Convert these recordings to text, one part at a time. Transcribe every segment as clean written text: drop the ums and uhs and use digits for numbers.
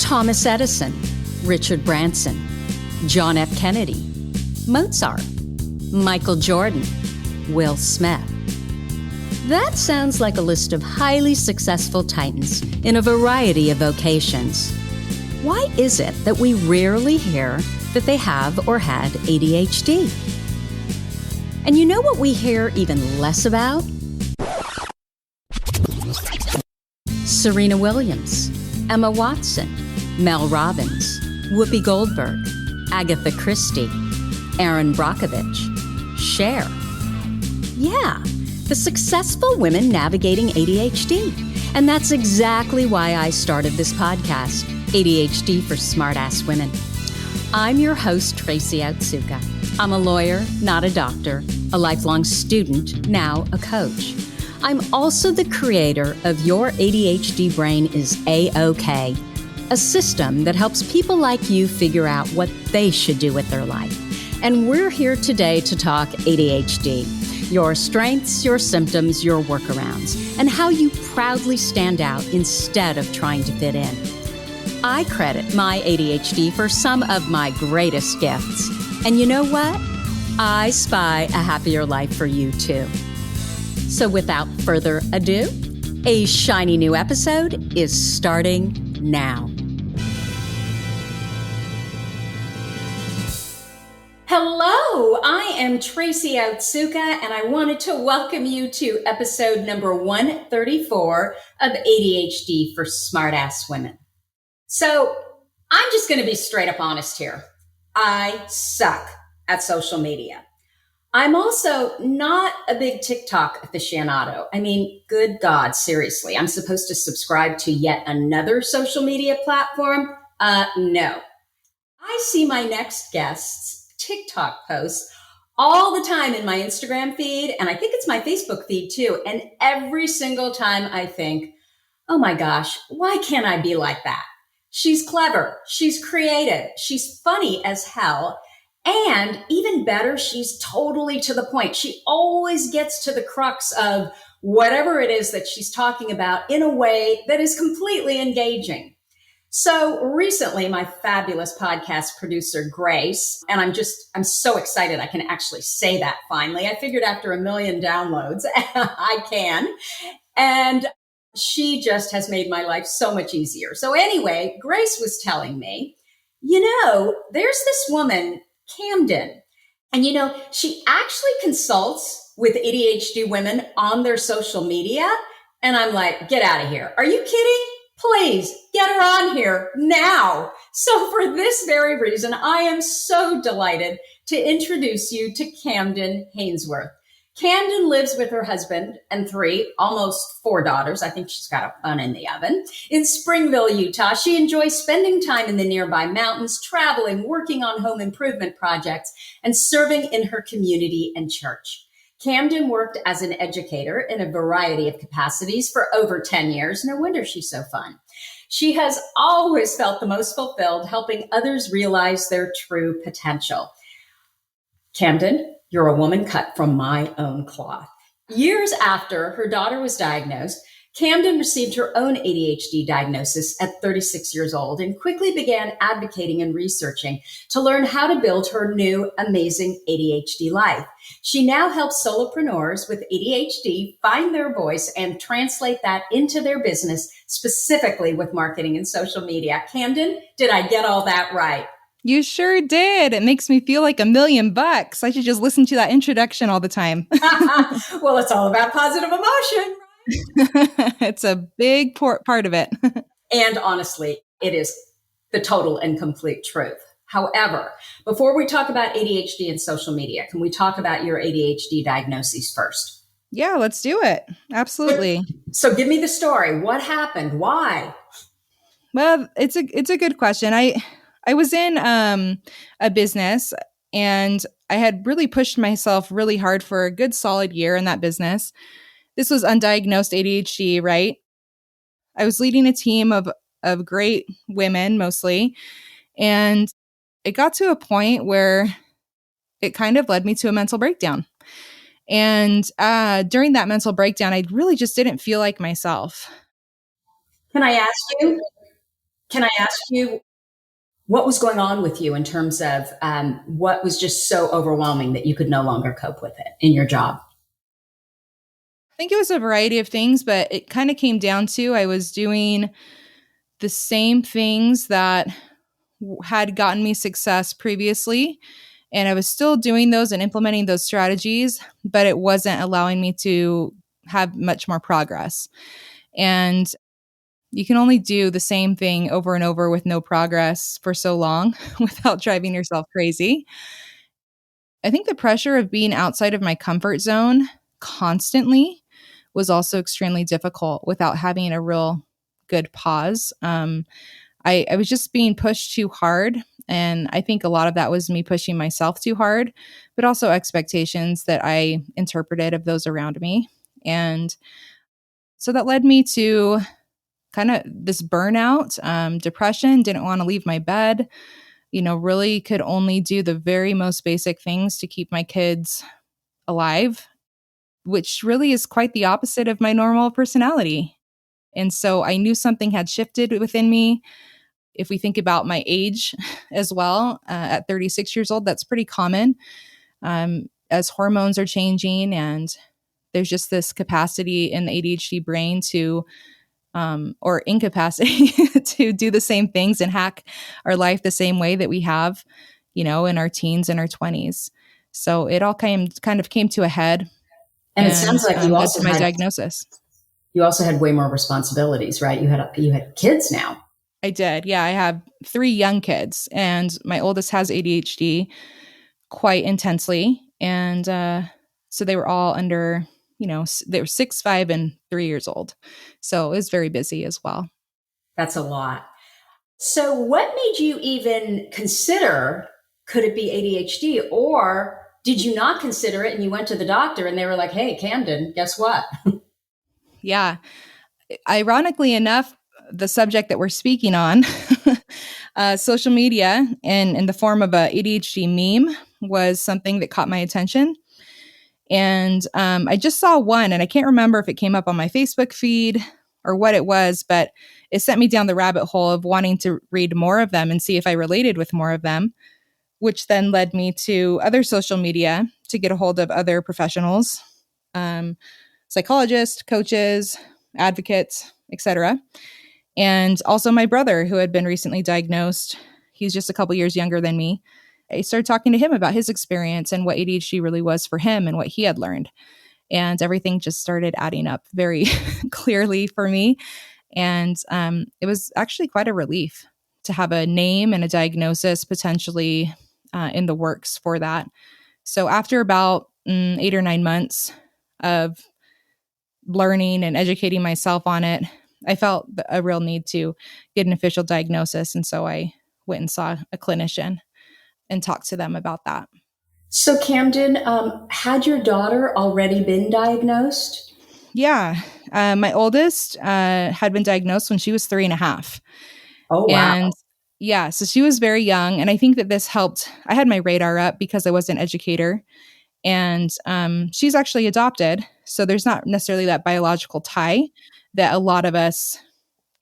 Thomas Edison, Richard Branson, John F. Kennedy, Mozart, Michael Jordan, Will Smith. That sounds like a list of highly successful titans in a variety of vocations. Why is it that we rarely hear that they have or had ADHD? And you know what we hear even less about? Serena Williams, Emma Watson, Mel Robbins, Whoopi Goldberg, Agatha Christie, Erin Brockovich, Cher. Yeah, the successful women navigating ADHD. And that's exactly why I started this podcast, ADHD for Smartass Women. I'm your host, Tracy Otsuka. I'm a lawyer, not a doctor, a lifelong student, now a coach. I'm also the creator of Your ADHD Brain is A-OK, a system that helps people like you figure out what they should do with their life. And we're here today to talk ADHD, your strengths, your symptoms, your workarounds, and how you proudly stand out instead of trying to fit in. I credit my ADHD for some of my greatest gifts. And you know what? I spy a happier life for you too. So without further ado, a shiny new episode is starting now. Hello, I am Tracy Otsuka, and I wanted to welcome you to episode number 134 of ADHD for Smartass Women. So I'm just going to be straight up honest here. I suck at social media. I'm also not a big TikTok aficionado. I mean, good God, seriously, I'm supposed to subscribe to yet another social media platform? No. I see my next guest's TikTok posts all the time in my Instagram feed, and I think it's my Facebook feed too. And every single time I think, oh my gosh, why can't I be like that? She's clever, she's creative, she's funny as hell. And even better, she's totally to the point. She always gets to the crux of whatever it is that she's talking about in a way that is completely engaging. So recently, my fabulous podcast producer, Grace, and I'm so excited I can actually say that finally. I figured after 1 million downloads, I can. And she just has made my life so much easier. So anyway, Grace was telling me, there's this woman, Camden. And she actually consults with ADHD women on their social media. And I'm like, get out of here. Are you kidding? Please get her on here now. So for this very reason, I am so delighted to introduce you to Camden Hainsworth. Camden lives with her husband and 3, almost 4 daughters. I think she's got a bun in the oven in Springville, Utah. She enjoys spending time in the nearby mountains, traveling, working on home improvement projects, and serving in her community and church. Camden worked as an educator in a variety of capacities for over 10 years. No wonder she's so fun. She has always felt the most fulfilled helping others realize their true potential. Camden, you're a woman cut from my own cloth. Years after her daughter was diagnosed, Camden received her own ADHD diagnosis at 36 years old and quickly began advocating and researching to learn how to build her new amazing ADHD life. She now helps solopreneurs with ADHD find their voice and translate that into their business, specifically with marketing and social media. Camden, did I get all that right? You sure did. It makes me feel like $1 million. I should just listen to that introduction all the time. Well, it's all about positive emotion. It's a big part of it. And honestly, it is the total and complete truth. However, before we talk about ADHD and social media, can we talk about your ADHD diagnoses first? Yeah, let's do it. Absolutely. So give me the story. What happened? Why? Well, it's a good question. I was in a business and I had really pushed myself really hard for a good solid year in that business. This was undiagnosed ADHD, right? I was leading a team of great women mostly. And it got to a point where it kind of led me to a mental breakdown. And during that mental breakdown, I really just didn't feel like myself. Can I ask you, Can I ask you what was going on with you in terms of what was just so overwhelming that you could no longer cope with it in your job? I think it was a variety of things, but it kind of came down to I was doing the same things that had gotten me success previously. And I was still doing those and implementing those strategies, but it wasn't allowing me to have much more progress. And you can only do the same thing over and over with no progress for so long without driving yourself crazy. I think the pressure of being outside of my comfort zone constantly was also extremely difficult without having a real good pause. I was just being pushed too hard. And I think a lot of that was me pushing myself too hard, but also expectations that I interpreted of those around me. And so that led me to kind of this burnout, depression, didn't want to leave my bed, really could only do the very most basic things to keep my kids alive, which really is quite the opposite of my normal personality. And so I knew something had shifted within me. If we think about my age as well, at 36 years old, that's pretty common as hormones are changing and there's just this capacity in the ADHD brain to, or incapacity to do the same things and hack our life the same way that we have, in our teens and our 20s. So it all kind of came to a head And it sounds like led to my diagnosis. You also had way more responsibilities, right? You had kids now. I did. Yeah, I have 3 young kids, and my oldest has ADHD quite intensely. And so they were all under, they were 6, 5, and 3 years old. So it was very busy as well. That's a lot. So what made you even consider, could it be ADHD? Or did you not consider it and you went to the doctor and they were like, hey, Camden, guess what? Yeah. Ironically enough, the subject that we're speaking on, social media and in the form of a ADHD meme was something that caught my attention. And I just saw one, and I can't remember if it came up on my Facebook feed or what it was, but it sent me down the rabbit hole of wanting to read more of them and see if I related with more of them, which then led me to other social media to get a hold of other professionals, psychologists, coaches, advocates, etc. And also my brother, who had been recently diagnosed. He's just a couple years younger than me. I started talking to him about his experience and what ADHD really was for him and what he had learned. And everything just started adding up very clearly for me. And it was actually quite a relief to have a name and a diagnosis potentially in the works for that. So after about 8 or 9 months of learning and educating myself on it, I felt a real need to get an official diagnosis. And so I went and saw a clinician and talked to them about that. So Camden, had your daughter already been diagnosed? Yeah. My oldest had been diagnosed when she was 3.5. Oh, wow. And yeah, so she was very young. And I think that this helped. I had my radar up because I was an educator. And she's actually adopted. So there's not necessarily that biological tie that a lot of us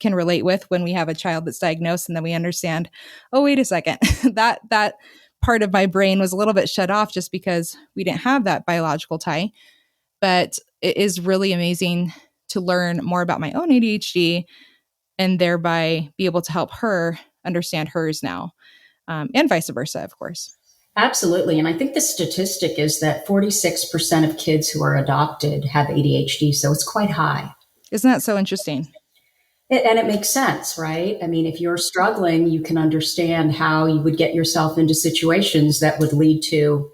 can relate with when we have a child that's diagnosed and then we understand, oh, wait a second, that part of my brain was a little bit shut off just because we didn't have that biological tie. But it is really amazing to learn more about my own ADHD and thereby be able to help her understand hers now, and vice versa, of course. Absolutely. And I think the statistic is that 46% of kids who are adopted have ADHD. So it's quite high. Isn't that so interesting? And it makes sense, right? I mean, if you're struggling, you can understand how you would get yourself into situations that would lead to,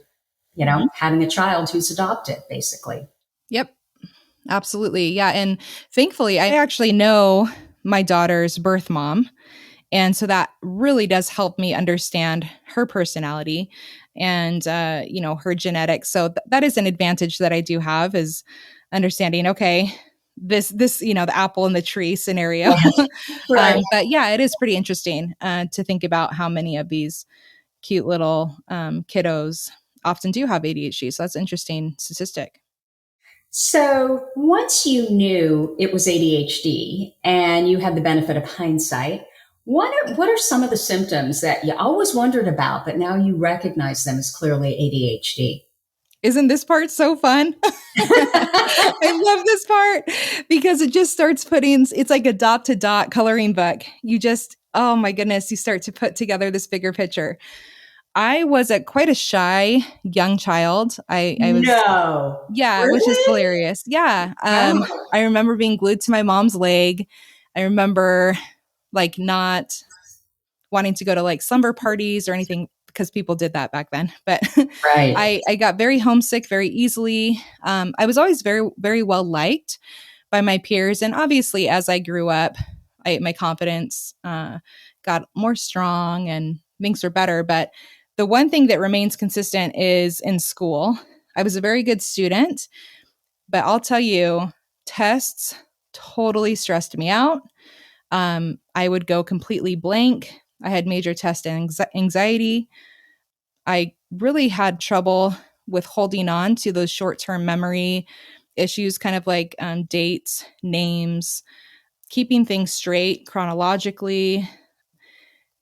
having a child who's adopted, basically. Yep, absolutely. Yeah. And thankfully, I actually know my daughter's birth mom. And so that really does help me understand her personality and, her genetics. So that is an advantage that I do have, is understanding, okay, this, the apple in the tree scenario. Right. But yeah, it is pretty interesting to think about how many of these cute little kiddos often do have ADHD. So that's an interesting statistic. So once you knew it was ADHD and you had the benefit of hindsight, What are some of the symptoms that you always wondered about, but now you recognize them as clearly ADHD? Isn't this part so fun? I love this part because it just starts putting, it's like a dot to dot coloring book. You just, oh my goodness, you start to put together this bigger picture. I was quite a shy young child. I was, No. yeah, which is Really? hilarious. Yeah. Oh. I remember being glued to my mom's leg. I remember like not wanting to go to like slumber parties or anything because people did that back then. But Right. I got very homesick very easily. I was always very, very well liked by my peers. And obviously, as I grew up, my confidence got more strong and things were better. But the one thing that remains consistent is in school. I was a very good student, but I'll tell you, tests totally stressed me out. I would go completely blank. I had major test anxiety. I really had trouble with holding on to those short term memory issues, kind of like dates, names, keeping things straight chronologically,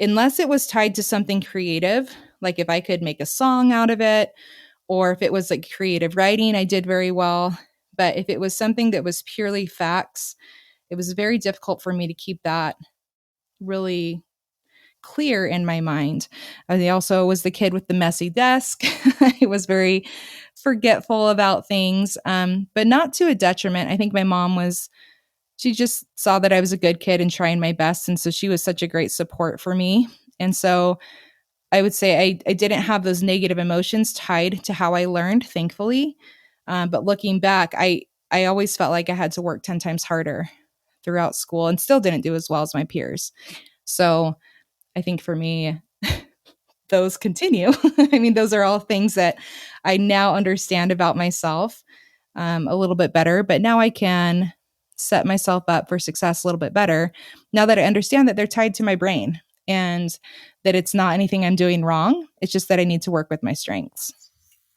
unless it was tied to something creative, like if I could make a song out of it, or if it was like creative writing, I did very well. But if it was something that was purely facts, it was very difficult for me to keep that really clear in my mind. I also was the kid with the messy desk. I was very forgetful about things, but not to a detriment. I think my mom she just saw that I was a good kid and trying my best. And so she was such a great support for me. And so I would say I didn't have those negative emotions tied to how I learned, thankfully. But looking back, I always felt like I had to work 10 times harder throughout school and still didn't do as well as my peers. So I think for me, those continue. I mean, those are all things that I now understand about myself a little bit better, but now I can set myself up for success a little bit better now that I understand that they're tied to my brain and that it's not anything I'm doing wrong. It's just that I need to work with my strengths.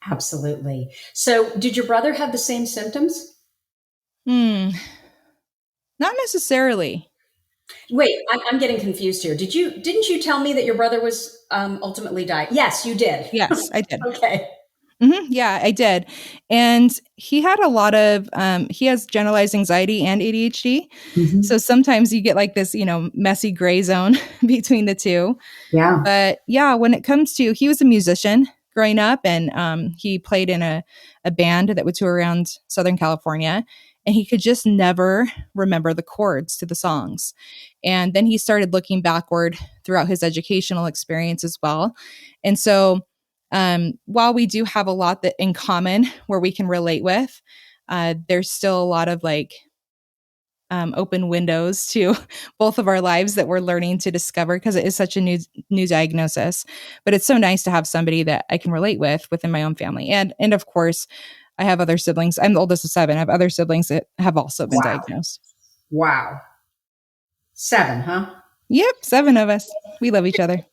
Absolutely. So, did your brother have the same symptoms? Not necessarily. Wait, I'm getting confused here. Didn't you tell me that your brother was ultimately died? Yes, you did. Yes, I did. Okay. Yeah, I did. And he had a lot of, he has generalized anxiety and ADHD. Mm-hmm. So sometimes you get like this, messy gray zone between the two. Yeah. But yeah, when it comes to, he was a musician growing up and he played in a band that would tour around Southern California. And he could just never remember the chords to the songs. And then he started looking backward throughout his educational experience as well. And so while we do have a lot that in common where we can relate with, there's still a lot of like open windows to both of our lives that we're learning to discover because it is such a new diagnosis. But it's so nice to have somebody that I can relate with within my own family. And of course, I have other siblings. I'm the oldest of 7. I have other siblings that have also been diagnosed. Wow. 7, huh? Yep, 7 of us. We love each other.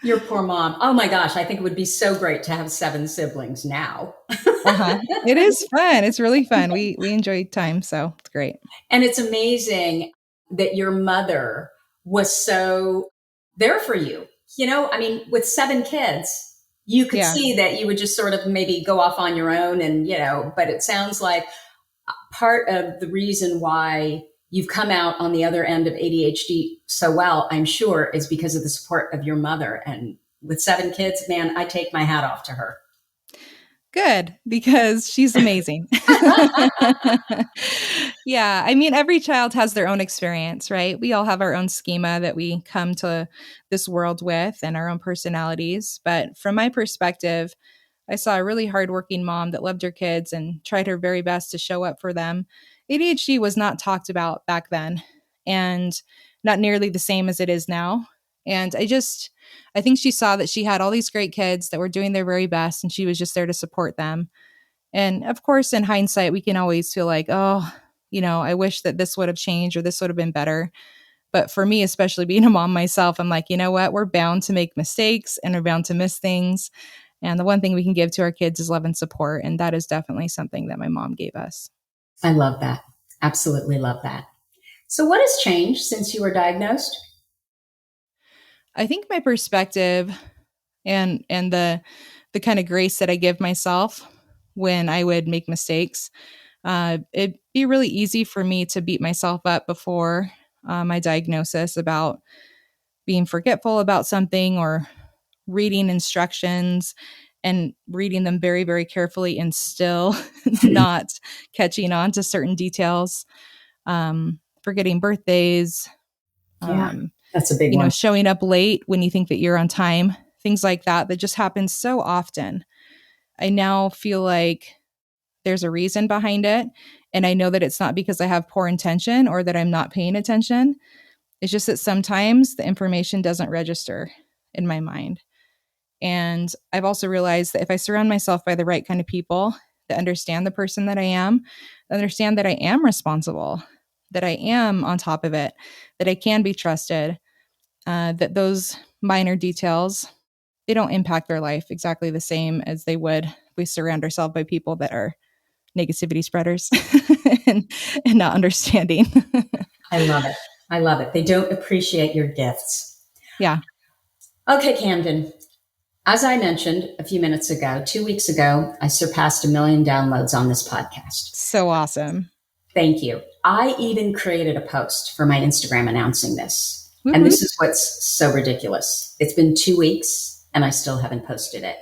Your poor mom. Oh my gosh, I think it would be so great to have 7 siblings now. It is fun. It's really fun. We enjoy time, so it's great. And it's amazing that your mother was so there for you. I mean, with 7 kids, you could see that you would just sort of maybe go off on your own and, but it sounds like part of the reason why you've come out on the other end of ADHD so well, I'm sure, is because of the support of your mother. And with 7 kids, man, I take my hat off to her. Good, because she's amazing. Yeah, I mean, every child has their own experience, right? We all have our own schema that we come to this world with and our own personalities. But from my perspective, I saw a really hardworking mom that loved her kids and tried her very best to show up for them. ADHD was not talked about back then and not nearly the same as it is now. And I think she saw that she had all these great kids that were doing their very best and she was just there to support them. And of course, in hindsight, we can always feel like, oh, I wish that this would have changed or this would have been better. But for me, especially being a mom myself, I'm like, you know what? We're bound to make mistakes and we're bound to miss things. And the one thing we can give to our kids is love and support. And that is definitely something that my mom gave us. I love that. Absolutely love that. So what has changed since you were diagnosed? I think my perspective and the kind of grace that I give myself when I would make mistakes, it'd be really easy for me to beat myself up before my diagnosis about being forgetful about something or reading instructions and reading them very, very carefully and still not catching on to certain details, forgetting birthdays, Yeah, that's a big you know, one. showing up late when you think that you're on time, things like that, that just happens so often. I now feel like there's a reason behind it. And I know that it's not because I have poor intention or that I'm not paying attention. It's just that sometimes the information doesn't register in my mind. And I've also realized that if I surround myself by the right kind of people that understand the person that I am, understand that I am responsible, that I am on top of it, that I can be trusted, that those minor details, they don't impact their life exactly the same as they would if we surround ourselves by people that are negativity spreaders and not understanding. I love it. I love it. They don't appreciate your gifts. Yeah. Okay, Camden. As I mentioned a few minutes ago, 2 weeks ago, I surpassed 1 million downloads on this podcast. So awesome. Thank you. I even created a post for my Instagram announcing this. Woo-hoo. And this is what's so ridiculous. It's been 2 weeks and I still haven't posted it.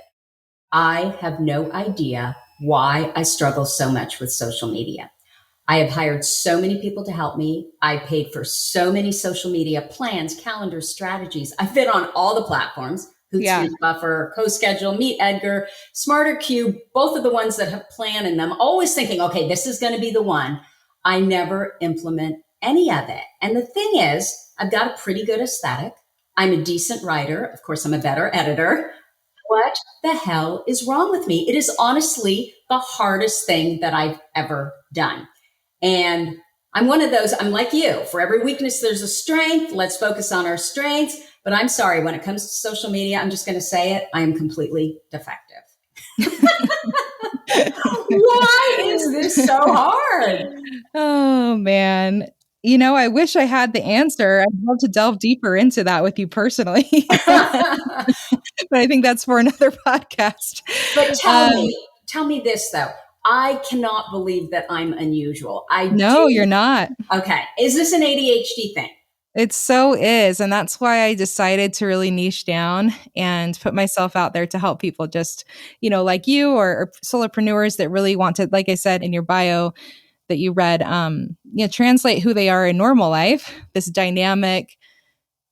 I have no idea why I struggle so much with social media. I have hired so many people to help me. I paid for so many social media plans, calendars, strategies. I've been on all the platforms. Hootsuite, Buffer, CoSchedule, Meet Edgar, Smarter Cube, both of the ones that have plan in them, always thinking, okay, this is going to be the one. I never implement any of it. And the thing is, I've got a pretty good aesthetic. I'm a decent writer. Of course, I'm a better editor. What the hell is wrong with me? It is honestly the hardest thing that I've ever done. And I'm one of those, I'm like you. For every weakness, there's a strength. Let's focus on our strengths. But I'm sorry, when it comes to social media, I'm just going to say it. I am completely defective. Why is this so hard? Oh, man. You know, I wish I had the answer. I'd love to delve deeper into that with you personally. But I think that's for another podcast. But tell me this, though. I cannot believe that I'm unusual. No, you're not. Okay. Is this an ADHD thing? It so is. And that's why I decided to really niche down and put myself out there to help people just, you know, like you or solopreneurs that really want to, like I said in your bio that you read, you know, translate who they are in normal life, this dynamic,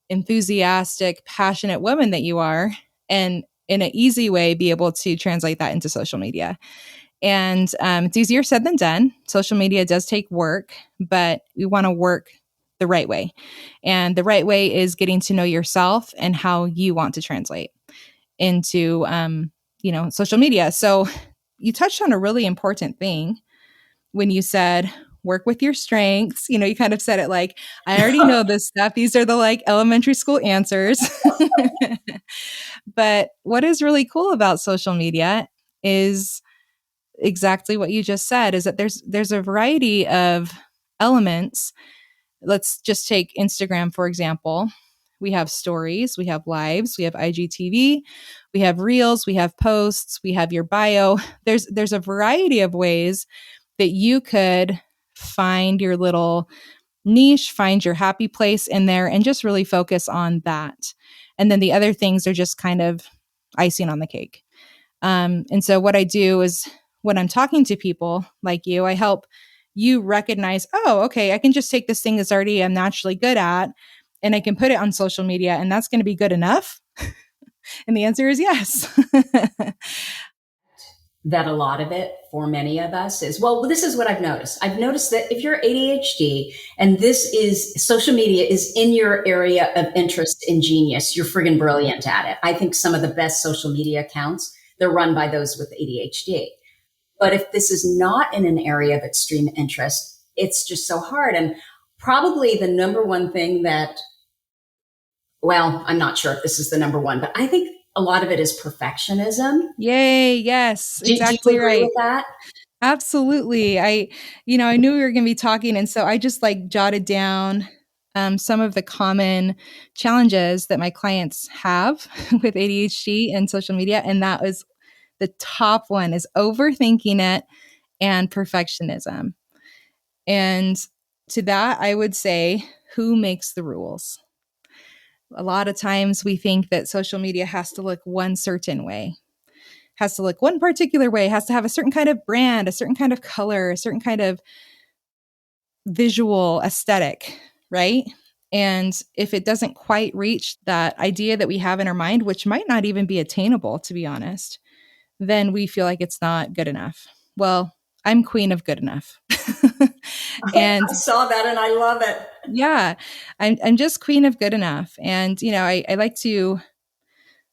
enthusiastic, passionate woman that you are, and in an easy way, be able to translate that into social media. And it's easier said than done. Social media does take work, but we want to work the right way. And the right way is getting to know yourself and how you want to translate into, you know, social media. So you touched on a really important thing when you said, work with your strengths. You know, you kind of said it like, I already know this stuff. These are the like elementary school answers. But what is really cool about social media is exactly what you just said, is that there's a variety of elements. Let's just take Instagram, for example. We have stories, we have lives, we have IGTV, we have reels, we have posts, we have your bio. There's a variety of ways that you could find your little niche, find your happy place in there, and just really focus on that. And then the other things are just kind of icing on the cake. And so what I do is when I'm talking to people like you, I help you recognize, oh, okay, I can just take this thing that's already I'm naturally good at, and I can put it on social media, and that's going to be good enough. And the answer is yes. That a lot of it for many of us is, well, this is what I've noticed. I've noticed that if you're ADHD and this is social media is in your area of interest and genius, you're friggin' brilliant at it. I think some of the best social media accounts, they're run by those with ADHD. But if this is not in an area of extreme interest, it's just so hard. And probably the number one thing that, well, I'm not sure if this is the number one, but I think a lot of it is perfectionism. Yay. Yes. Exactly do you agree right. with that? Absolutely. I knew we were going to be talking. And so I just like jotted down some of the common challenges that my clients have with ADHD and social media. And that was the top one is overthinking it and perfectionism. And to that, I would say, who makes the rules? A lot of times we think that social media has to look one certain way, has to look one particular way, has to have a certain kind of brand, a certain kind of color, a certain kind of visual aesthetic, right? And if it doesn't quite reach that idea that we have in our mind, which might not even be attainable, to be honest, then we feel like it's not good enough. Well, I'm queen of good enough. And I saw that and I love it. yeah, I'm just queen of good enough. And, I like to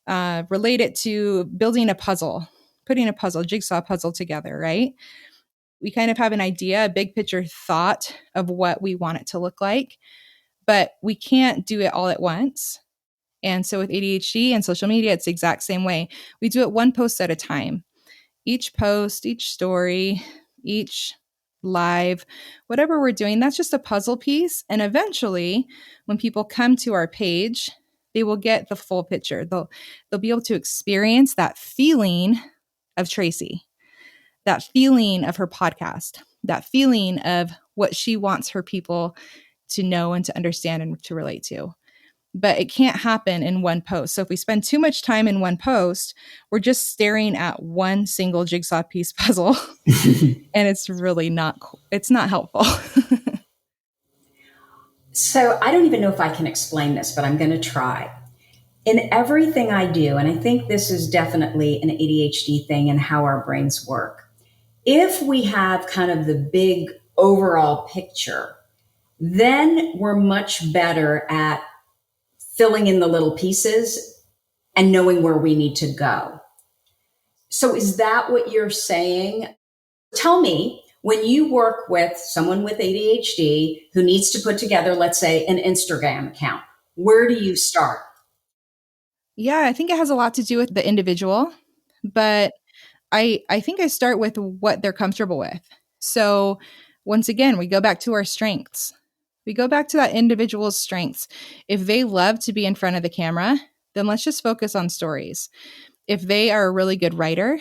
relate it to building a puzzle, putting a puzzle, jigsaw puzzle together, right? We kind of have an idea, a big picture thought of what we want it to look like, but we can't do it all at once. And so with ADHD and social media, it's the exact same way. We do it one post at a time. Each post, each story, each live, whatever we're doing, that's just a puzzle piece. And eventually, when people come to our page, they will get the full picture. They'll be able to experience that feeling of Tracy, that feeling of her podcast, that feeling of what she wants her people to know and to understand and to relate to. But it can't happen in one post. So if we spend too much time in one post, we're just staring at one single jigsaw piece puzzle. And it's really it's not helpful. So I don't even know if I can explain this, but I'm going to try. In everything I do, and I think this is definitely an ADHD thing and how our brains work, if we have kind of the big overall picture, then we're much better at filling in the little pieces and knowing where we need to go. So is that what you're saying? Tell me, when you work with someone with ADHD who needs to put together, let's say, an Instagram account, where do you start? Yeah, I think it has a lot to do with the individual, but I think I start with what they're comfortable with. So once again, we go back to our strengths. We go back to that individual's strengths. If they love to be in front of the camera, then let's just focus on stories. If they are a really good writer,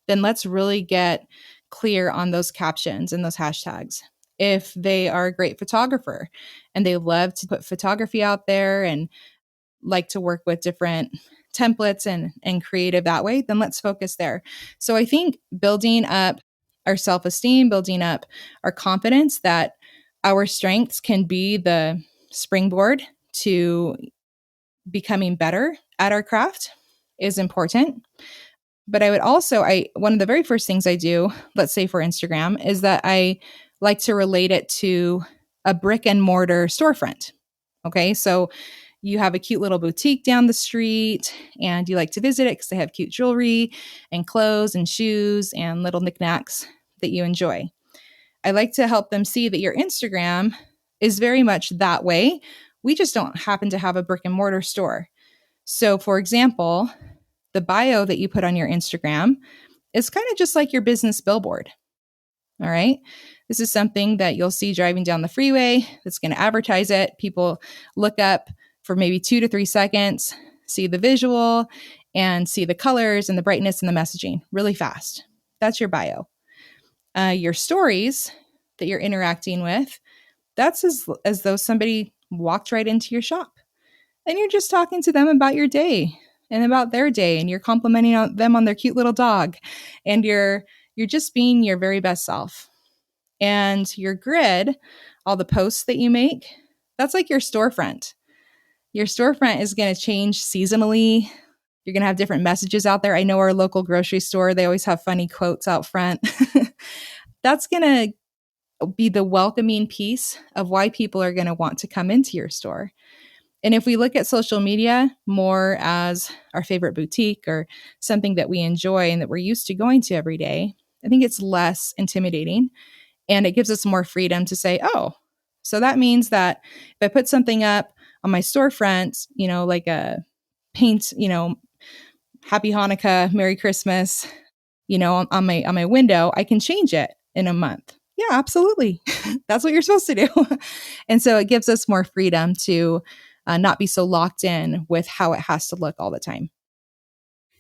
then let's really get clear on those captions and those hashtags. If they are a great photographer and they love to put photography out there and like to work with different templates and creative that way, then let's focus there. So I think building up our self-esteem, building up our confidence that our strengths can be the springboard to becoming better at our craft is important. But I would also, one of the very first things I do, let's say for Instagram, is that I like to relate it to a brick and mortar storefront. Okay, so you have a cute little boutique down the street and you like to visit it because they have cute jewelry and clothes and shoes and little knickknacks that you enjoy. I like to help them see that your Instagram is very much that way. We just don't happen to have a brick and mortar store. So for example, the bio that you put on your Instagram is kind of just like your business billboard. All right. This is something that you'll see driving down the freeway that's going to advertise it. People look up for maybe 2 to 3 seconds, see the visual and see the colors and the brightness and the messaging really fast. That's your bio. Your stories that you're interacting with, that's as though somebody walked right into your shop and you're just talking to them about your day and about their day, and you're complimenting them on their cute little dog, and you're just being your very best self. And your grid, all the posts that you make, that's like your storefront. Your storefront is going to change seasonally. You're going to have different messages out there. I know our local grocery store, they always have funny quotes out front. That's going to be the welcoming piece of why people are going to want to come into your store. And if we look at social media more as our favorite boutique or something that we enjoy and that we're used to going to every day, I think it's less intimidating and it gives us more freedom to say, oh, so that means that if I put something up on my storefront, like a paint, Happy Hanukkah, Merry Christmas, on my window, I can change it in a month. Yeah, absolutely. That's what you're supposed to do. And so it gives us more freedom to not be so locked in with how it has to look all the time.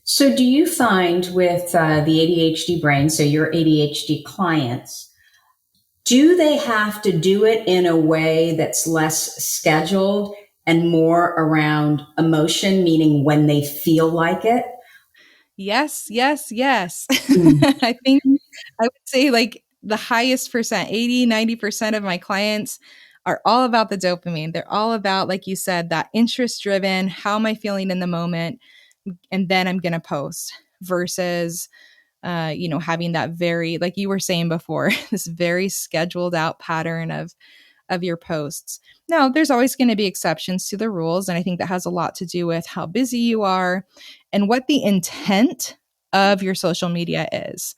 So, do you find with the ADHD brain, so your ADHD clients, do they have to do it in a way that's less scheduled and more around emotion, meaning when they feel like it? Yes, yes, yes. Mm. I think I would say like the highest percent, 80, 90% of my clients are all about the dopamine. They're all about, like you said, that interest driven. How am I feeling in the moment? And then I'm going to post versus, having that very, like you were saying before, this very scheduled out pattern of your posts. Now, there's always going to be exceptions to the rules. And I think that has a lot to do with how busy you are and what the intent of your social media is.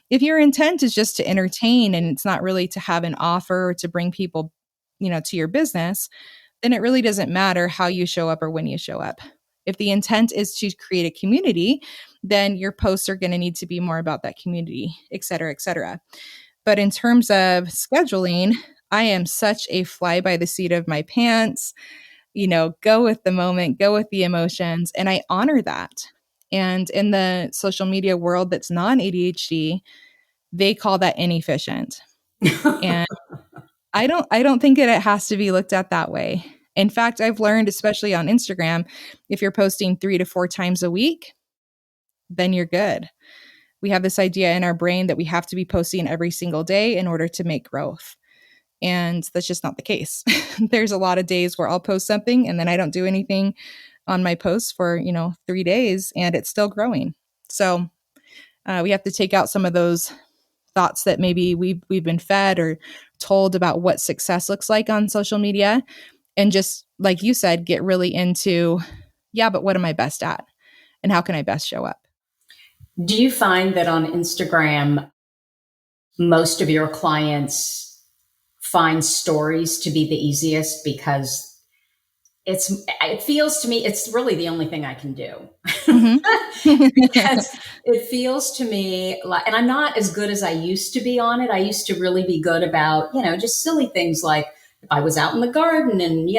If your intent is just to entertain and it's not really to have an offer or to bring people, to your business, then it really doesn't matter how you show up or when you show up. If the intent is to create a community, then your posts are going to need to be more about that community, et cetera, et cetera. But in terms of scheduling, I am such a fly by the seat of my pants, go with the moment, go with the emotions, and I honor that. And in the social media world that's non ADHD, they call that inefficient. And I don't think it has to be looked at that way. In fact, I've learned, especially on Instagram, if you're posting 3 to 4 times a week, then you're good. We have this idea in our brain that we have to be posting every single day in order to make growth. And that's just not the case. There's a lot of days where I'll post something and then I don't do anything on my posts for, 3 days and it's still growing. So we have to take out some of those thoughts that maybe we've been fed or told about what success looks like on social media and just, like you said, get really into, yeah, but what am I best at? And how can I best show up? Do you find that on Instagram, most of your clients find stories to be the easiest because it feels to me it's really the only thing I can do. Mm-hmm. Because it feels to me like, and I'm not as good as I used to be on it. I used to really be good about, just silly things like if I was out in the garden and,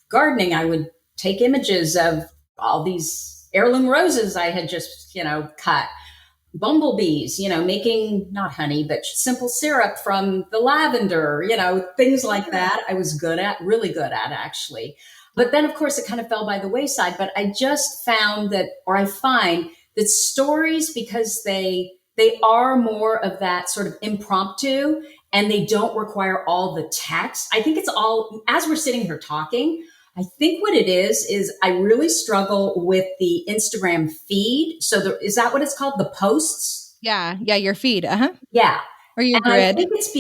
gardening, I would take images of all these heirloom roses I had just, cut. Bumblebees, making not honey, but simple syrup from the lavender, things like that. I was really good at actually. But then, of course, it kind of fell by the wayside. But I just found that, or I find that stories, because they are more of that sort of impromptu and they don't require all the text. I think it's all, as we're sitting here talking, I think what it is I really struggle with the Instagram feed. So is that what it's called? The posts? Yeah, your feed. Uh-huh. Yeah. Or your And grid. I think it's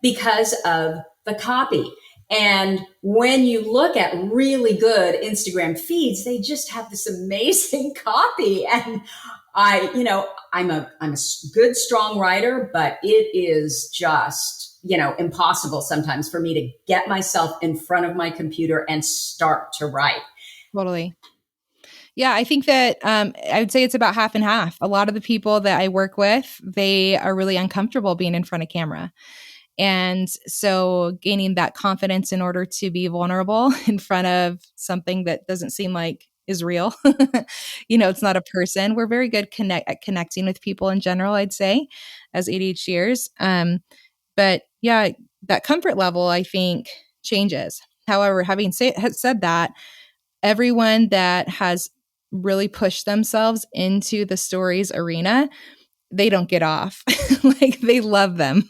because of the copy. And when you look at really good Instagram feeds, they just have this amazing copy. And I'm a good, strong writer, but it is just, impossible sometimes for me to get myself in front of my computer and start to write. Totally. Yeah, I think that I would say it's about half and half. A lot of the people that I work with, they are really uncomfortable being in front of camera. And so gaining that confidence in order to be vulnerable in front of something that doesn't seem like is real. It's not a person. We're very good at connecting with people in general, I'd say, as ADHDers. But yeah, that comfort level, I think, changes. However, having said that, everyone that has really pushed themselves into the stories arena, they don't get off. Like they love them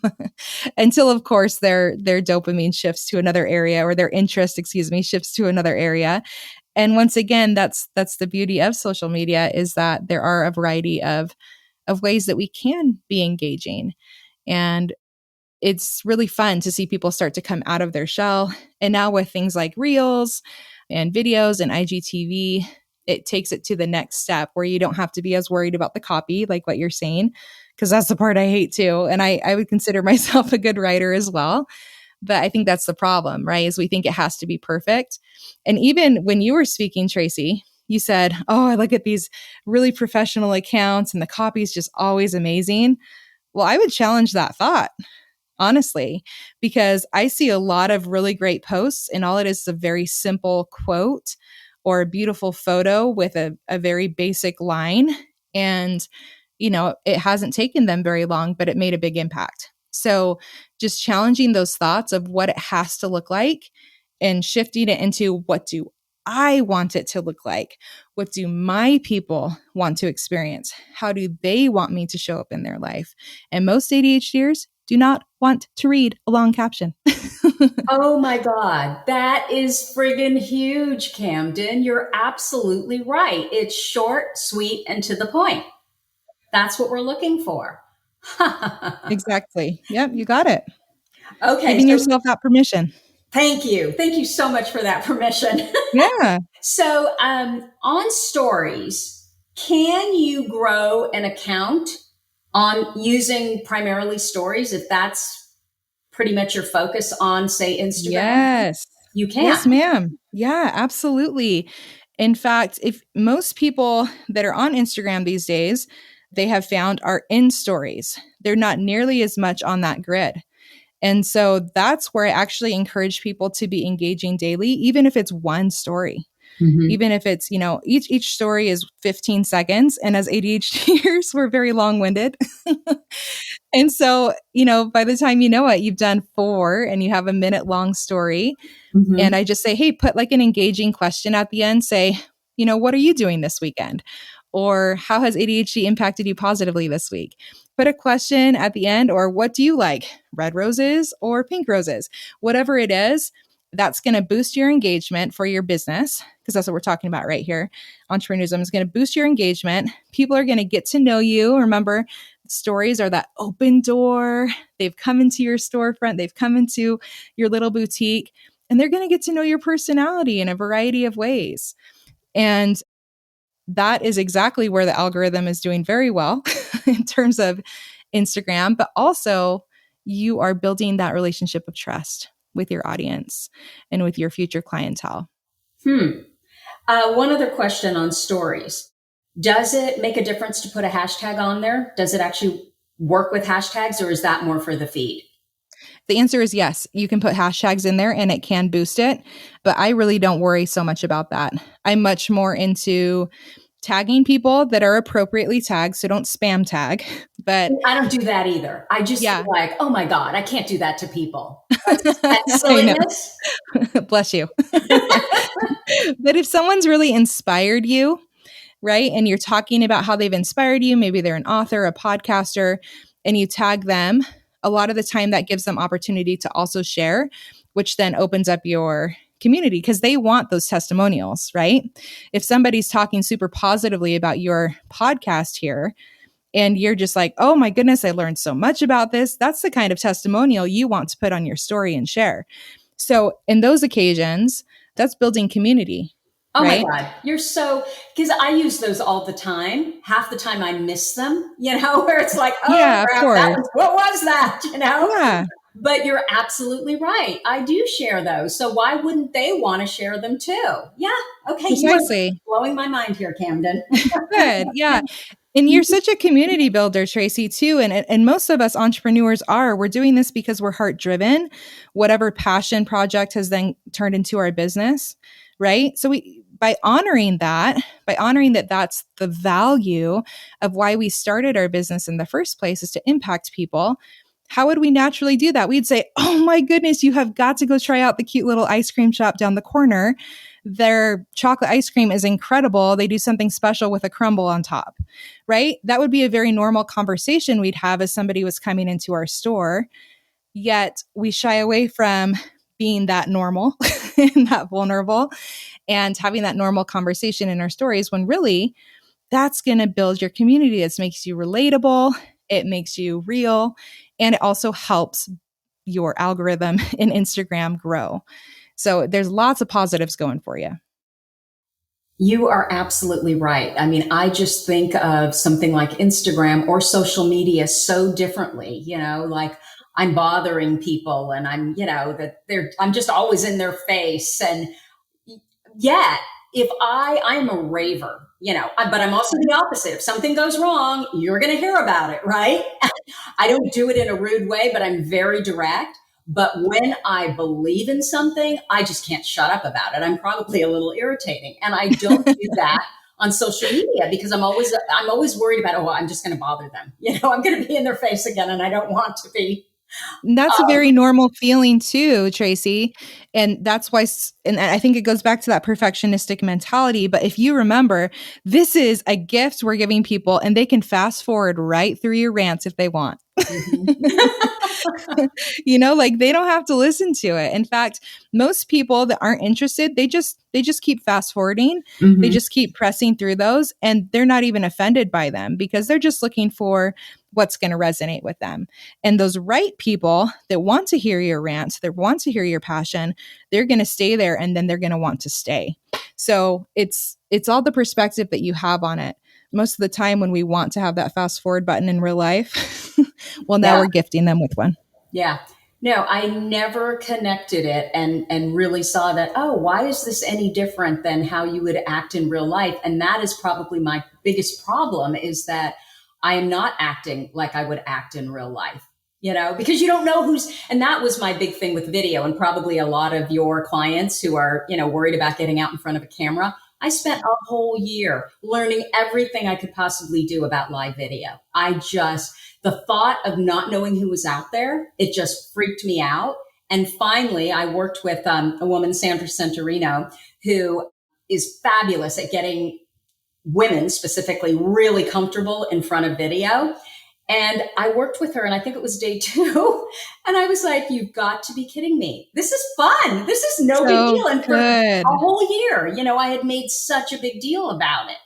until, of course, their dopamine shifts to another area, or their interest, shifts to another area. And once again, that's the beauty of social media, is that there are a variety of ways that we can be engaging. And it's really fun to see people start to come out of their shell. And now with things like Reels and videos and IGTV, it takes it to the next step where you don't have to be as worried about the copy, like what you're saying, because that's the part I hate too. And I would consider myself a good writer as well. But I think that's the problem, right? Is we think it has to be perfect. And even when you were speaking, Tracy, you said, oh, I look at these really professional accounts and the copy is just always amazing. Well, I would challenge that thought, honestly, because I see a lot of really great posts and all it is a very simple quote or a beautiful photo with a very basic line. And, it hasn't taken them very long, but it made a big impact. So just challenging those thoughts of what it has to look like and shifting it into what do I want it to look like? What do my people want to experience? How do they want me to show up in their life? And most ADHDers do not want to read a long caption. Oh my God, that is friggin' huge, Camden. You're absolutely right. It's short, sweet, and to the point. That's what we're looking for. Exactly. Yep, you got it. Okay. Giving yourself that permission. Thank you. Thank you so much for that permission. Yeah. So on stories, can you grow an account on using primarily stories if that's pretty much your focus on, say, Instagram? Yes. You can. Yes, ma'am. Yeah, absolutely. In fact, if most people that are on Instagram these days, they have found are in stories. They're not nearly as much on that grid. And so that's where I actually encourage people to be engaging daily, even if it's one story. Mm-hmm. Even if it's, each story is 15 seconds. And as ADHDers, we're very long-winded. And so, by the time you know it, you've done 4 and you have a minute-long story. Mm-hmm. And I just say, hey, put like an engaging question at the end. Say, what are you doing this weekend? Or how has ADHD impacted you positively this week? Put a question at the end, or what do you like? Red roses or pink roses? Whatever it is, that's going to boost your engagement for your business, because that's what we're talking about right here. Entrepreneurism is going to boost your engagement. People are going to get to know you. Remember, stories are that open door. They've come into your storefront. They've come into your little boutique, and they're going to get to know your personality in a variety of ways. And that is exactly where the algorithm is doing very well in terms of Instagram, but also you are building that relationship of trust with your audience and with your future clientele. One other question on stories. Does it make a difference to put a hashtag on there? Does it actually work with hashtags, or is that more for the feed? The answer is yes. You can put hashtags in there and it can boost it, but I really don't worry so much about that. I'm much more into tagging people that are appropriately tagged, so don't spam tag. But I don't do that either. I just feel like, oh my God, I can't do that to people. That's silliness. Bless you. But if someone's really inspired you, right, and you're talking about how they've inspired you, maybe they're an author, a podcaster, and you tag them, a lot of the time that gives them opportunity to also share, which then opens up your community because they want those testimonials, right? If somebody's talking super positively about your podcast here and you're just like, oh my goodness, I learned so much about this, that's the kind of testimonial you want to put on your story and share. So in those occasions, that's building community. Oh right? My God. You're so, because I use those all the time. Half the time I miss them, where it's like, oh, yeah, crap, what was that, Yeah. But you're absolutely right. I do share those. So why wouldn't they want to share them too? Yeah. Okay. Precisely. You are blowing my mind here, Camden. Good. Yeah. And you're such a community builder, Tracy, too. And most of us entrepreneurs are. We're doing this because we're heart driven. Whatever passion project has then turned into our business, right? So by honoring that that's the value of why we started our business in the first place, is to impact people. How would we naturally do that? We'd say, oh my goodness, you have got to go try out the cute little ice cream shop down the corner. Their chocolate ice cream is incredible. They do something special with a crumble on top, right? That would be a very normal conversation we'd have as somebody was coming into our store. Yet we shy away from being that normal and that vulnerable and having that normal conversation in our stories, when really that's going to build your community. It makes you relatable. It makes you real. And it also helps your algorithm in Instagram grow. So there's lots of positives going for you. You are absolutely right. I mean, I just think of something like Instagram or social media so differently, like I'm bothering people and I'm, I'm just always in their face. And yet, if I'm a raver, but I'm also the opposite. If something goes wrong, you're going to hear about it, right? I don't do it in a rude way, but I'm very direct. But when I believe in something, I just can't shut up about it. I'm probably a little irritating, and I don't do that on social media because I'm always worried about, oh, I'm just going to bother them. I'm going to be in their face again, and I don't want to be. That's a very normal feeling too, Tracy. And that's why, and I think it goes back to that perfectionistic mentality. But if you remember, this is a gift we're giving people, and they can fast forward right through your rants if they want. Like they don't have to listen to it. In fact, most people that aren't interested, they just keep fast forwarding. Mm-hmm. They just keep pressing through those, and they're not even offended by them because they're just looking for what's going to resonate with them. And those right people that want to hear your rants, that want to hear your passion, they're going to stay there, and then they're going to want to stay. So it's all the perspective that you have on it. Most of the time when we want to have that fast forward button in real life, well, now we're gifting them with one. Yeah. No, I never connected it and really saw that, oh, why is this any different than how you would act in real life? And that is probably my biggest problem, is that I am not acting like I would act in real life, because you don't know and that was my big thing with video, and probably a lot of your clients who are, worried about getting out in front of a camera. I spent a whole year learning everything I could possibly do about live video. The thought of not knowing who was out there, it just freaked me out. And finally, I worked with a woman, Sandra Centurino, who is fabulous at getting women specifically really comfortable in front of video. And I worked with her, and I think it was day 2. And I was like, you've got to be kidding me. This is fun. This is no big deal. And for a whole year, I had made such a big deal about it.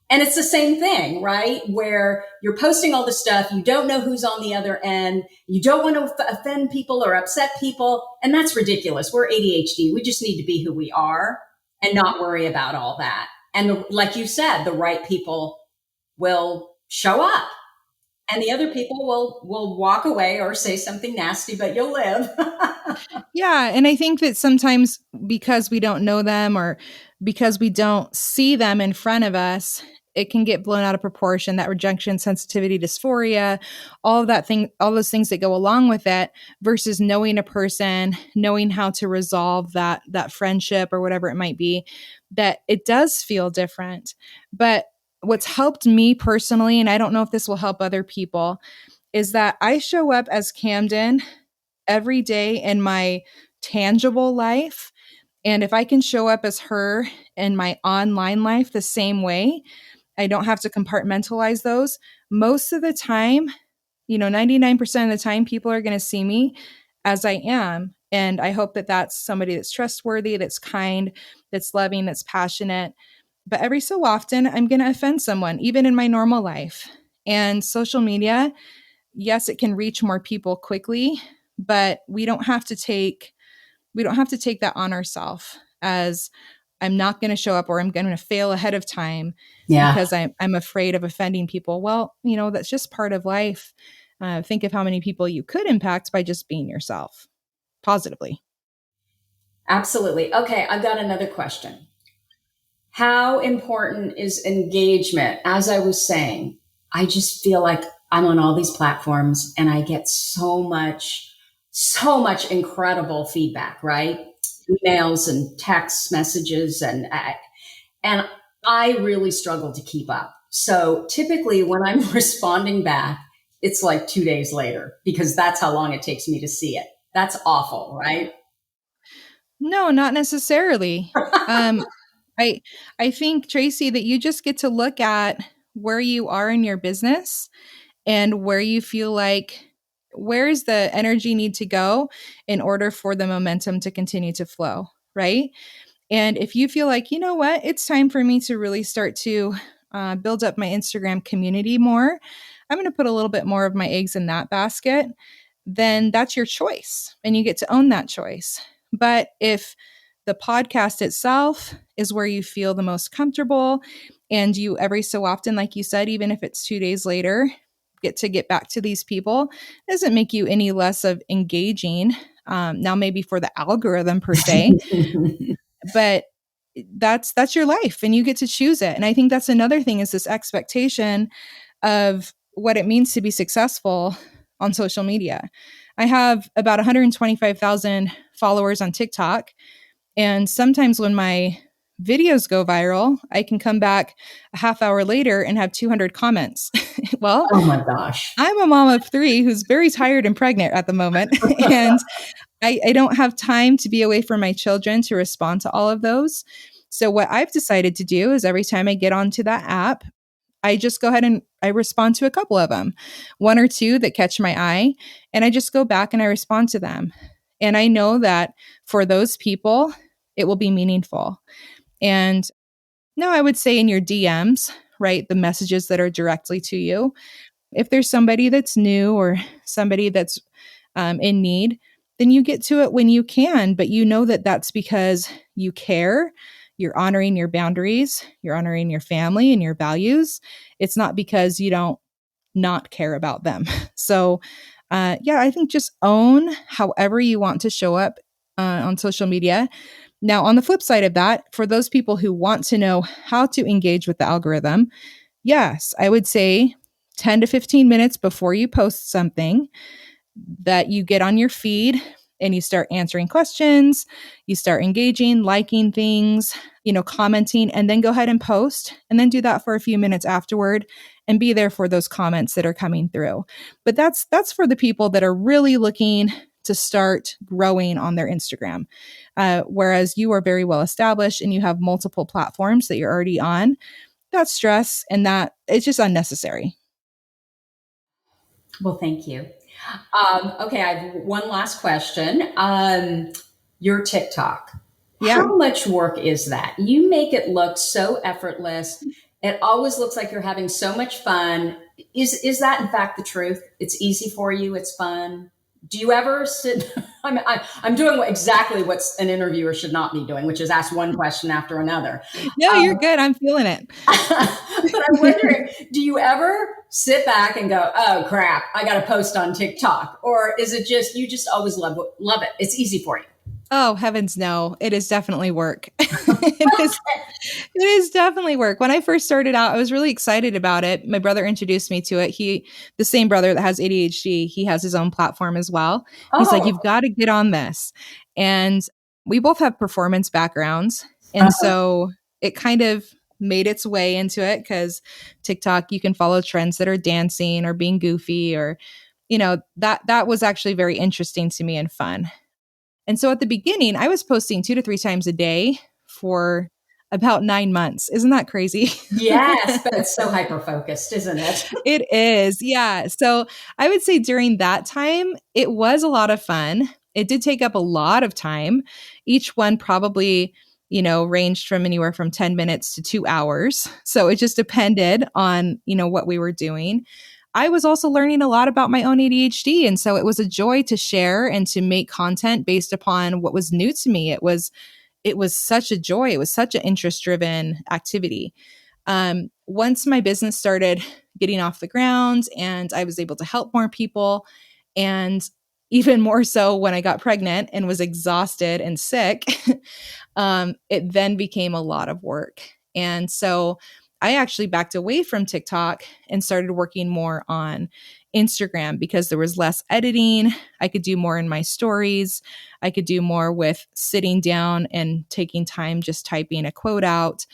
And it's the same thing, right? Where you're posting all the stuff. You don't know who's on the other end. You don't want to offend people or upset people. And that's ridiculous. We're ADHD. We just need to be who we are and not worry about all that. And like you said, the right people will show up. And the other people will walk away or say something nasty, but you'll live. Yeah. And I think that sometimes because we don't know them or because we don't see them in front of us, it can get blown out of proportion. That rejection, sensitivity, dysphoria, all those things that go along with it, versus knowing a person, knowing how to resolve that friendship or whatever it might be, that it does feel different. But what's helped me personally, and I don't know if this will help other people, is that I show up as Camden every day in my tangible life. And if I can show up as her in my online life the same way, I don't have to compartmentalize those. Most of the time, 99% of the time, people are going to see me as I am. And I hope that that's somebody that's trustworthy, that's kind, that's loving, that's passionate. But every so often, I'm going to offend someone, even in my normal life. And social media, yes, it can reach more people quickly, but we don't have to take that on ourselves as I'm not going to show up or I'm going to fail ahead of time because I'm afraid of offending people. Well, that's just part of life. Think of how many people you could impact by just being yourself positively. Absolutely. Okay, I've got another question. How important is engagement? As I was saying, I just feel like I'm on all these platforms and I get so much incredible feedback, right? Emails and text messages, and I really struggle to keep up. So typically when I'm responding back, it's like 2 days later because that's how long it takes me to see it. That's awful, right? No, not necessarily. I think, Tracy, that you just get to look at where you are in your business and where you feel like, where's the energy need to go in order for the momentum to continue to flow, right? And if you feel like, you know what, it's time for me to really start to build up my Instagram community more, I'm going to put a little bit more of my eggs in that basket, then that's your choice and you get to own that choice. But if the podcast itself is where you feel the most comfortable and you every so often, like you said, even if it's 2 days later, get back to these people, doesn't make you any less of engaging. Now, maybe for the algorithm per se, but that's your life and you get to choose it. And I think that's another thing, is this expectation of what it means to be successful on social media. I have about 125,000 followers on TikTok. And sometimes when my videos go viral, I can come back a half hour later and have 200 comments. Well, oh my gosh. I'm a mom of 3 who's very tired and pregnant at the moment. And I don't have time to be away from my children to respond to all of those. So what I've decided to do is every time I get onto that app, I just go ahead and I respond to a couple of them, 1 or 2 that catch my eye, and I just go back and I respond to them. And I know that for those people, it will be meaningful. And no, I would say in your DMs, right? The messages that are directly to you. If there's somebody that's new or somebody that's in need, then you get to it when you can, but you know that that's because you care. You're honoring your boundaries. You're honoring your family and your values. It's not because you don't not care about them. So, yeah, I think just own however you want to show up on social media. Now, on the flip side of that, for those people who want to know how to engage with the algorithm, yes, I would say 10 to 15 minutes before you post something, that you get on your feed and you start answering questions, you start engaging, liking things, commenting, and then go ahead and post, and then do that for a few minutes afterward and be there for those comments that are coming through. But that's for the people that are really looking to start growing on their Instagram. Whereas you are very well established and you have multiple platforms that you're already on, that's stress, and that it's just unnecessary. Well, thank you. Okay, I have one last question. Your TikTok. Yeah. How much work is that? You make it look so effortless. It always looks like you're having so much fun. Is that in fact the truth? It's easy for you. It's fun. Do you ever sit? I'm doing exactly what an interviewer should not be doing, which is ask one question after another. No, you're good. I'm feeling it. But I'm wondering, do you ever sit back and go, oh crap, I got to post on TikTok? Or is it just, you just always love it? It's easy for you. Oh, heavens no. It is definitely work. It is definitely work. When I first started out, I was really excited about it. My brother introduced me to it. The same brother that has ADHD, he has his own platform as well. He's like, you've got to get on this. And we both have performance backgrounds. And so it kind of made its way into it, because TikTok, you can follow trends that are dancing or being goofy, or, that was actually very interesting to me and fun. And so at the beginning, I was posting 2 to 3 times a day for about 9 months. Isn't that crazy? Yes, but it's so hyper-focused, isn't it? It is. Yeah. So I would say during that time, it was a lot of fun. It did take up a lot of time. Each one probably, ranged from anywhere from 10 minutes to 2 hours. So it just depended on, what we were doing. I was also learning a lot about my own ADHD. And so it was a joy to share and to make content based upon what was new to me. It was such a joy. It was such an interest-driven activity. Once my business started getting off the ground and I was able to help more people, and even more so when I got pregnant and was exhausted and sick, it then became a lot of work. And so I actually backed away from TikTok and started working more on Instagram, because there was less editing. I could do more in my stories. I could do more with sitting down and taking time just typing a quote out.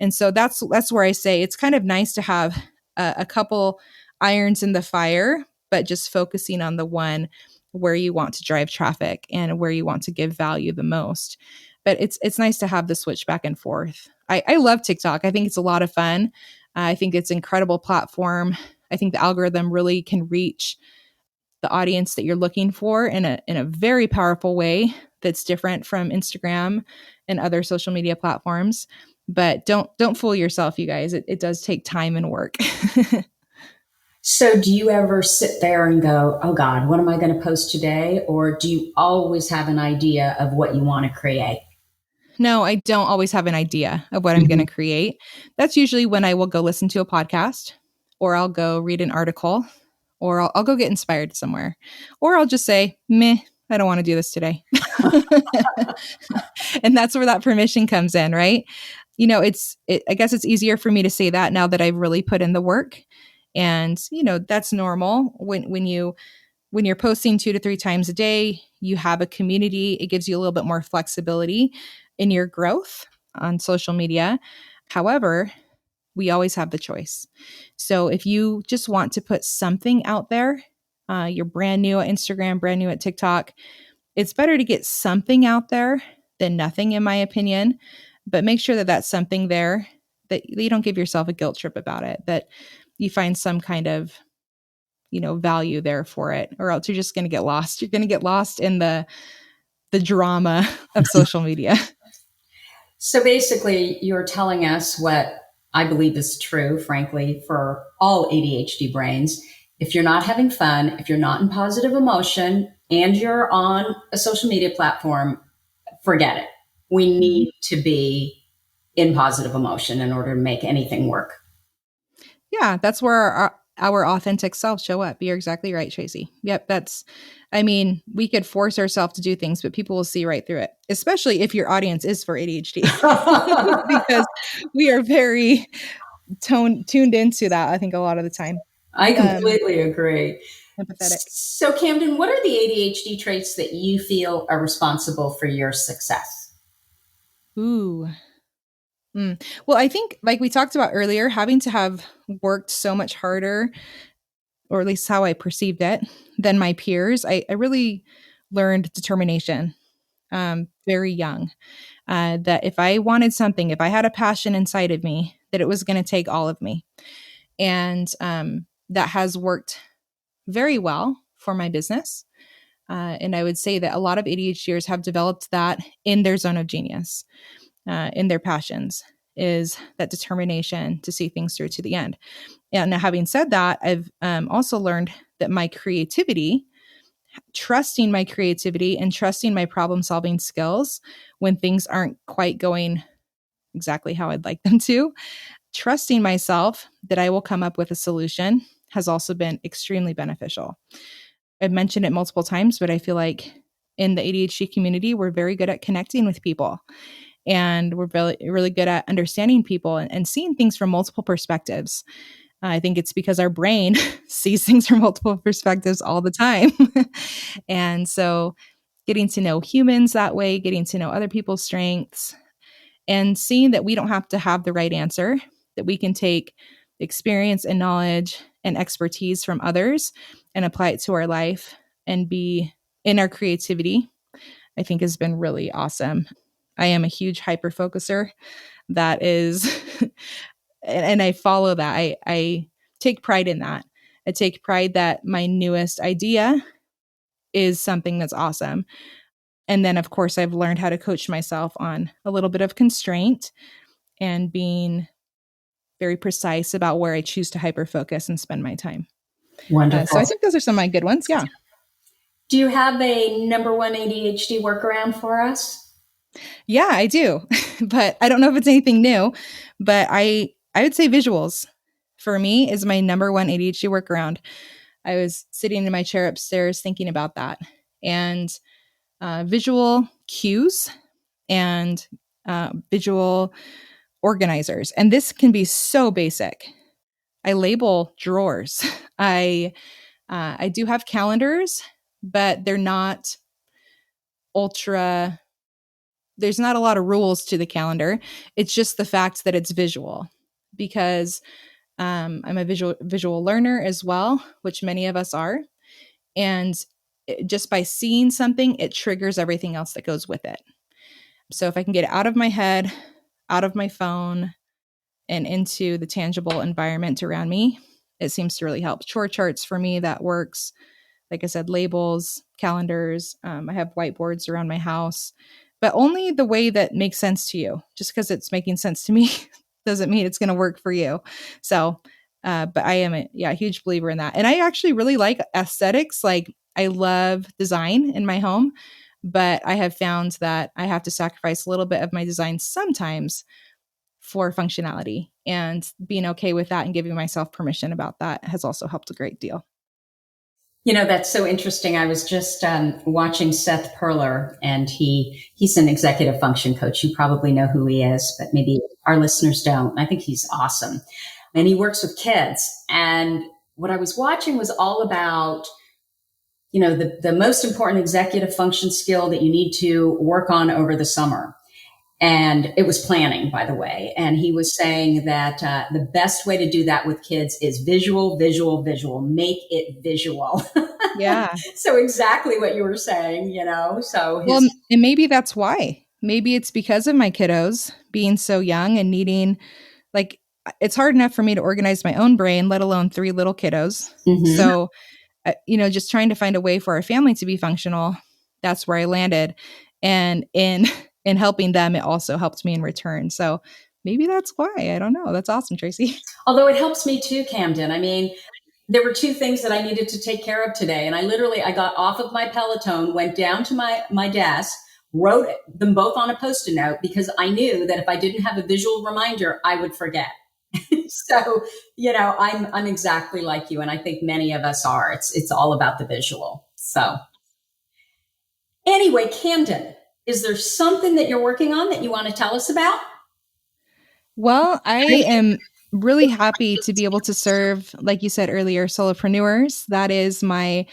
And so that's where I say it's kind of nice to have a couple irons in the fire, but just focusing on the one where you want to drive traffic and where you want to give value the most. But it's nice to have the switch back and forth. I love TikTok. I think it's a lot of fun. I think it's an incredible platform. I think the algorithm really can reach the audience that you're looking for in a very powerful way that's different from Instagram and other social media platforms. But don't fool yourself, you guys. It does take time and work. So do you ever sit there and go, oh God, what am I going to post today? Or do you always have an idea of what you want to create? No, I don't always have an idea of what I'm going to create. That's usually when I will go listen to a podcast, or I'll go read an article, or I'll go get inspired somewhere, or I'll just say, meh, I don't want to do this today. And that's where that permission comes in, right? I guess it's easier for me to say that now that I've really put in the work. And, that's normal when you're posting 2 to 3 times a day, you have a community. It gives you a little bit more flexibility in your growth on social media. However, we always have the choice. So if you just want to put something out there, you're brand new at Instagram, brand new at TikTok, it's better to get something out there than nothing, in my opinion. But make sure that that's something there, that you don't give yourself a guilt trip about it, that you find some kind of value there for it, or else you're just going to get lost. You're going to get lost in the drama of social media. So basically, you're telling us what I believe is true, frankly, for all ADHD brains. If you're not having fun, if you're not in positive emotion, and you're on a social media platform, forget it. We need to be in positive emotion in order to make anything work. Yeah, that's where our authentic selves show up. You're exactly right, Tracy. Yep, we could force ourselves to do things, but people will see right through it, especially if your audience is for ADHD, because we are very tuned into that, I think, a lot of the time. I completely agree. Empathetic. So, Camden, what are the ADHD traits that you feel are responsible for your success? Ooh. Well, I think, like we talked about earlier, having to have worked so much harder, or at least how I perceived it, than my peers, I really learned determination very young. That if I wanted something, if I had a passion inside of me, that it was going to take all of me. And that has worked very well for my business. And I would say that a lot of ADHDers have developed that in their zone of genius, in their passions, is that determination to see things through to the end. And now, having said that, I've also learned that my creativity, trusting my creativity and trusting my problem solving skills when things aren't quite going exactly how I'd like them to, trusting myself that I will come up with a solution, has also been extremely beneficial. I've mentioned it multiple times, but I feel like in the ADHD community, we're very good at connecting with people. And we're really, really good at understanding people and seeing things from multiple perspectives. I think it's because our brain sees things from multiple perspectives all the time. And so getting to know humans that way, getting to know other people's strengths, and seeing that we don't have to have the right answer, that we can take experience and knowledge and expertise from others and apply it to our life and be in our creativity, I think has been really awesome. I am a huge hyper focuser. That is, and I follow that. I take pride in that. I take pride that my newest idea is something that's awesome. And then, of course, I've learned how to coach myself on a little bit of constraint and being very precise about where I choose to hyper focus and spend my time. Wonderful. So I think those are some of my good ones. Yeah. Do you have a number one ADHD workaround for us? Yeah, I do. But I don't know if it's anything new, but I would say visuals for me is my number one ADHD workaround. I was sitting in my chair upstairs thinking about that, and visual cues and visual organizers. And this can be so basic. I label drawers. I do have calendars, but they're not ultra. There's not a lot of rules to the calendar. It's just the fact that it's visual, because I'm a visual learner as well, which many of us are. And just by seeing something, it triggers everything else that goes with it. So if I can get it out of my head, out of my phone, and into the tangible environment around me, it seems to really help. Chore charts for me, that works. Like I said, labels, calendars. I have whiteboards around my house, but only the way that makes sense to you. Just because it's making sense to me doesn't mean it's going to work for you. So, but I am a huge believer in that. And I actually really like aesthetics. Like, I love design in my home, but I have found that I have to sacrifice a little bit of my design sometimes for functionality, and being okay with that and giving myself permission about that has also helped a great deal. That's so interesting. I was just watching Seth Perler, and he's an executive function coach. You probably know who he is, but maybe our listeners don't. I think he's awesome. And he works with kids. And what I was watching was all about, the most important executive function skill that you need to work on over the summer. And it was planning, by the way. And he was saying that the best way to do that with kids is visual, visual, visual. Make it visual. Yeah. So exactly what you were saying, So Well, and maybe that's why. Maybe it's because of my kiddos being so young and needing, like, it's hard enough for me to organize my own brain, let alone 3 little kiddos. Mm-hmm. So, just trying to find a way for our family to be functional. That's where I landed. And in helping them, it also helped me in return. So maybe that's why. I don't know. That's awesome, Tracy. Although it helps me too, Camden. I mean, there were 2 things that I needed to take care of today. And I got off of my Peloton, went down to my desk, wrote them both on a Post-it note, because I knew that if I didn't have a visual reminder, I would forget. So, I'm exactly like you. And I think many of us are. It's all about the visual. So anyway, Camden, is there something that you're working on that you want to tell us about? Well, I am really happy to be able to serve, like you said earlier, solopreneurs. That is my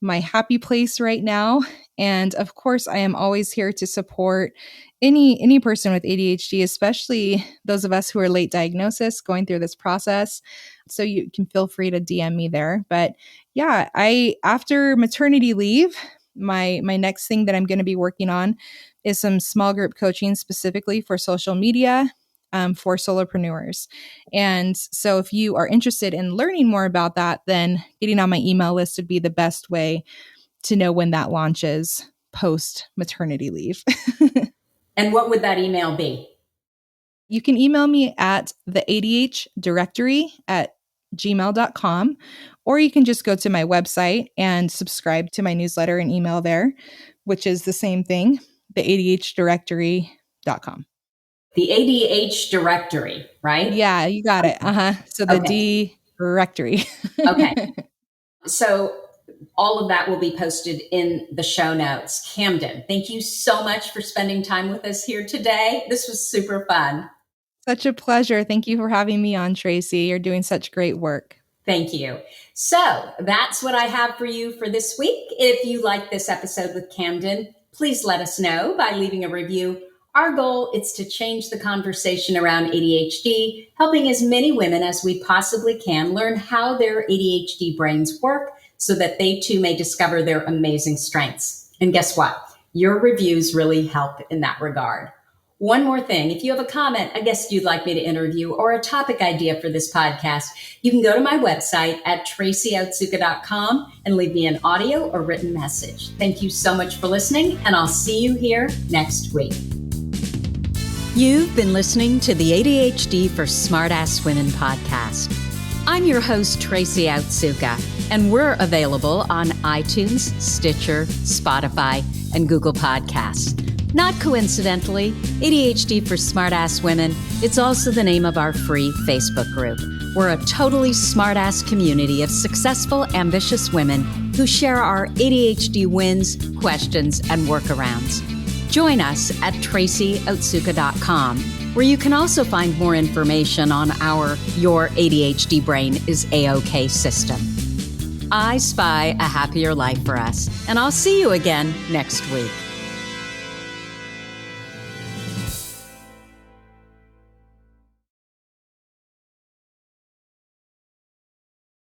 happy place right now. And of course, I am always here to support any person with ADHD, especially those of us who are late diagnosis going through this process. So you can feel free to DM me there. But yeah, after maternity leave, my next thing that I'm going to be working on is some small group coaching specifically for social media for solopreneurs. And so if you are interested in learning more about that, then getting on my email list would be the best way to know when that launches post maternity leave. And what would that email be? You can email me at the ADHdirectory@gmail.com, or you can just go to my website and subscribe to my newsletter and email there, which is the same thing, the ADHdirectory.com. The ADH directory, right? Yeah, you got it. So the D directory. Okay. So all of that will be posted in the show notes. Camden, thank you so much for spending time with us here today. This was super fun. Such a pleasure. Thank you for having me on, Tracy. You're doing such great work. Thank you. So that's what I have for you for this week. If you like this episode with Camden, please let us know by leaving a review. Our goal is to change the conversation around ADHD, helping as many women as we possibly can learn how their ADHD brains work so that they too may discover their amazing strengths. And guess what? Your reviews really help in that regard. One more thing, if you have a comment, a guest you'd like me to interview, or a topic idea for this podcast, you can go to my website at tracyotsuka.com and leave me an audio or written message. Thank you so much for listening, and I'll see you here next week. You've been listening to the ADHD for Smartass Women podcast. I'm your host, Tracy Otsuka, and we're available on iTunes, Stitcher, Spotify, and Google Podcasts. Not coincidentally, ADHD for Smartass Women, it's also the name of our free Facebook group. We're a totally smartass community of successful, ambitious women who share our ADHD wins, questions, and workarounds. Join us at tracyotsuka.com, where you can also find more information on our Your ADHD Brain is A-OK system. I spy a happier life for us, and I'll see you again next week.